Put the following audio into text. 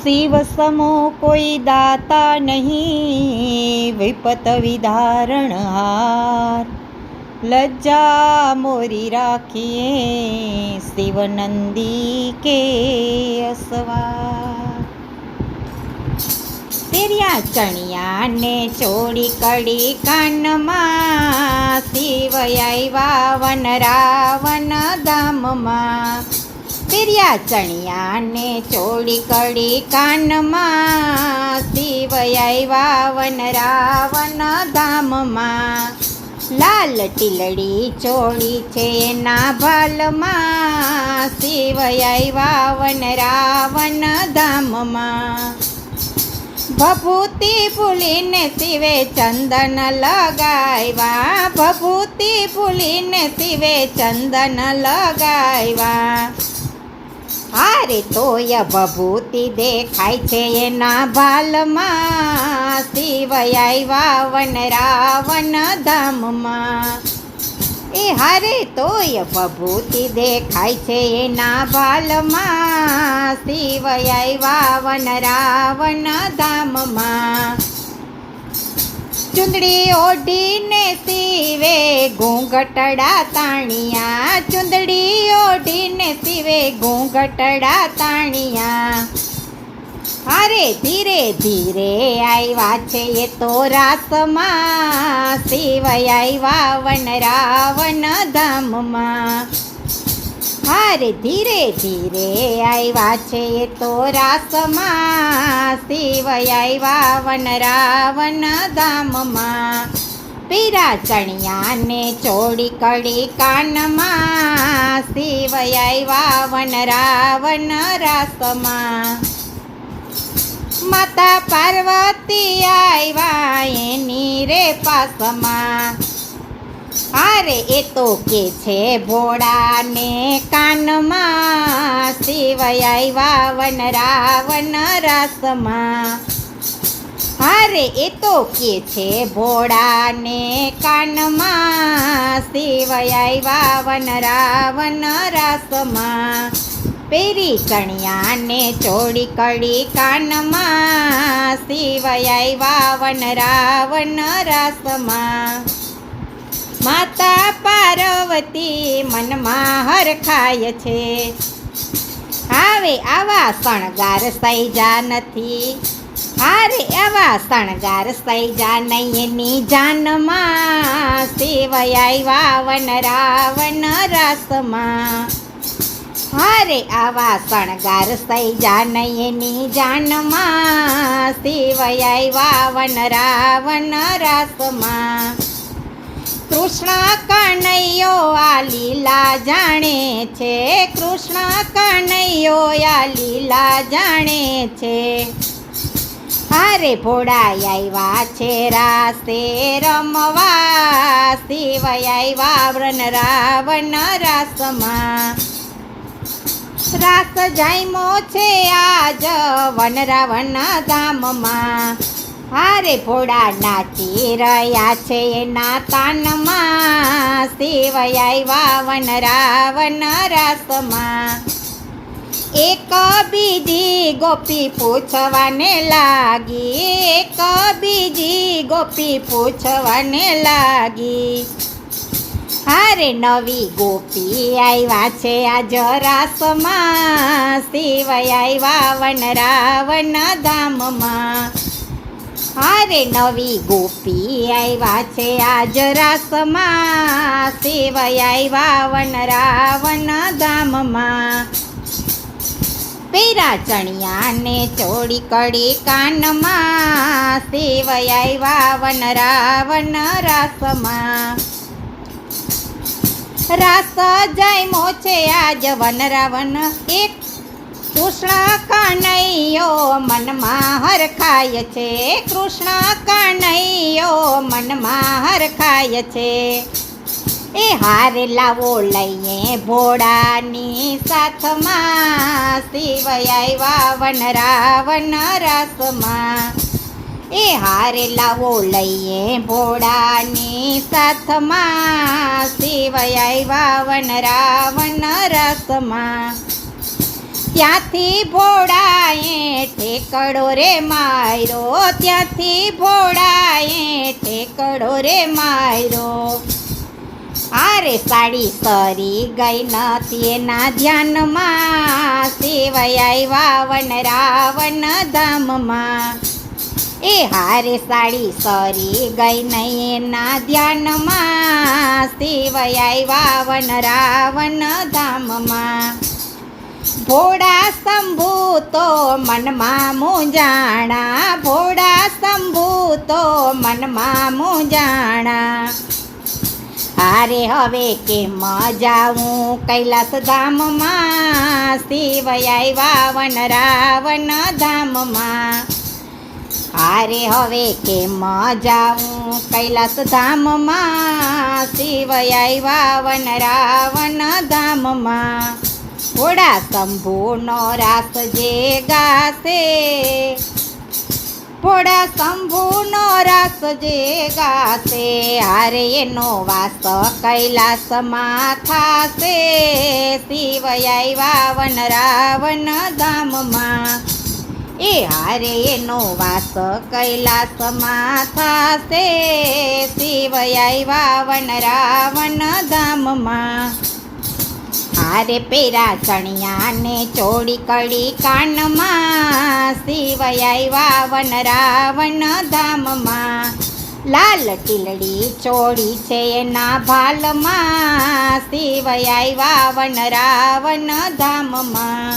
શિવ સમો કોઈ દાતા નહીં, વિપત વિધારણહાર. લજ્જા મોરી રાખીએ શિવનંદી કે અસવાર. તેરિયા ચણિયા ને ચોળી કડી કાનમાં, શિવ આવ્યા વન રાવન ધામમાં. તેરિયા ચણિયા ને ચોળી કડી કાનમાં, શિવ આવ્યા વન રાવન ધામમાં. લાલ ટીલડી ચોળી છે એના ભાલમાં, શિવ આવ્યા વન રાવન ધામમાં. ભભૂતિ ભૂલીને શિવે ચંદન લગાવ્યા, ભભૂતિ ભૂલીને શિવે ચંદન લગાવ્યા. હારે તોય ભભૂતિ દેખાય છે એના ભાલમાં, શિવ આવ્યા વન રાવન ધામમાં. એ હારે તોય ભભૂતિ દેખાય છે એના ભાલમાં, શિવ આવ્યા વન રાવન ધામમાં. ચુંદડી ઓઢીને શિવે ઘૂંઘટડા તાણિયા, ચુંદડી ઓઢીને શિવે ઘૂંઘટડા તાણિયા. હારે ધીરે ધીરે આવ્યા છે એ તો રાસમાં, શિવ આવ્યા વન રાવન ધામમાં. હારે ધીરે ધીરે આવ્યા છે એ તો રાસમાં, શિવ આવ્યા વન રાવન ધામમાં. પીરા ચણિયા ને ચોળી કડી કાનમાં, શિવ આવ્યા વન રાવન રાસમાં. માતા પાર્વતી આવ્યા એની રે પાસમાં. હારે એ તો કે છે ભોળાને કાનમાં, શિવ આવ્યા વન રાવન રાસમાં. હારે એ તો કે છે ભોળાને કાનમાં, શિવ આવ્યા વન રાવન રાસમાં. પેરી ચણિયા ને ચોળી કડી કાનમાં, શિવ આવ્યા વન રાવન રાસમાં. માતા પાર્વતી મનમાં હરખાય છે, હવે આવા શણગાર સૈજા નથી. હારે આવા શણગાર સૈજા નહીં એની જાનમાં, શિવ આવ્યા વન રાવન રાસમાં. હારે આવા શણગાર સૈજા નહીં એની જાનમાં, શિવ આવ્યા વન રાવન રાસમાં. કૃષ્ણ કનૈયો આ લીલા જાણે છે, કૃષ્ણ કનૈયો આ લીલા જાણે છે. હારે ભોળા આવ્યા છે રાસે રમવા, શિવ આવ્યા વન રાવન રાસમાં. રાસ જામ્યો છે આજ વન રાવન ધામમાં. હારે ભોળા નાચી રહ્યા છે એના તાનમાં, શિવ આવ્યા વન રાવન રાસમાં. એક બીજી ગોપી પૂછવાને લાગી, એક બીજી ગોપી પૂછવાને લાગી. હારે નવી ગોપી આવ્યા છે આજ રાસમાં, શિવ આવ્યા વન રાવન ધામમાં. હારે નવી ગોપી આવ્યા છે આજ રાસમાં, શિવ આવ્યા વન રાવન ધામમાં. પીરા ચણિયા ને ચોળી કડી કાનમાં, શિવ આવ્યા વન રાવન રાસમાં. રાસ જામ્યો છે આજ વન રાવન. એક કૃષ્ણ કનૈયો મનમાં હરખાય છે, કૃષ્ણ કનૈયો મનમાં હરખાય છે. એ હારે લાવો લઈએ ભોળાની સાથમાં, શિવ આવ્યા વન રાવન રાસમાં. એ હારે લાવો લઈએ ભોળાની સાથમાં, શિવ આવ્યા વન રાવન રાસમાં. ત્યાંથી ભોળાએ ઠેકડો રે માર્યો, ત્યાંથી ભોળાએ ઠેકડો રે માર્યો. આરે સાડી સરી ગઈ નથી એના ધ્યાનમાં, સેવાય આવ્યા વન રાવણ ધામમાં. એ હારે સાડી સરી ગઈ નહીં એના ધ્યાનમાં, સેવાય આવ્યા વન રાવણ ધામમાં. ભોળા શંભુ તો મનમાં મૂંઝાણા, ભોળા શંભુ તો મનમાં મૂંઝાણા. હારે હવે કેમ જાઉં કૈલાસ ધામમાં, શિવય આવ્યા વન રાવણ ધામમાં. હારે હવે કેમ જાઉં કૈલાસ ધામમાં, શિવય આવ્યા વન રાવણ ધામમાં. ભોળા શંભુનો રાસ જે ગાશે, ભોળા શંભુનો રાસ જે ગાશે, હારે એનો વાસ કૈલાસમાં થાશે, શિવય આવ્યા વન રાવણ ધામમાં. એ હારે એનો વાસ કૈલાસમાં થાશે, શિવય આવ્યા વન રાવણ ધામમાં. હારે પેરા ચણિયાને ચોળી કડી કાનમાં, શિવય આવ્યા વન રાવણ ધામમાં. લાલ ટીલડી ચોળી છે એના ભાલમાં, શિવય આવ્યા વન રાવણ ધામમાં.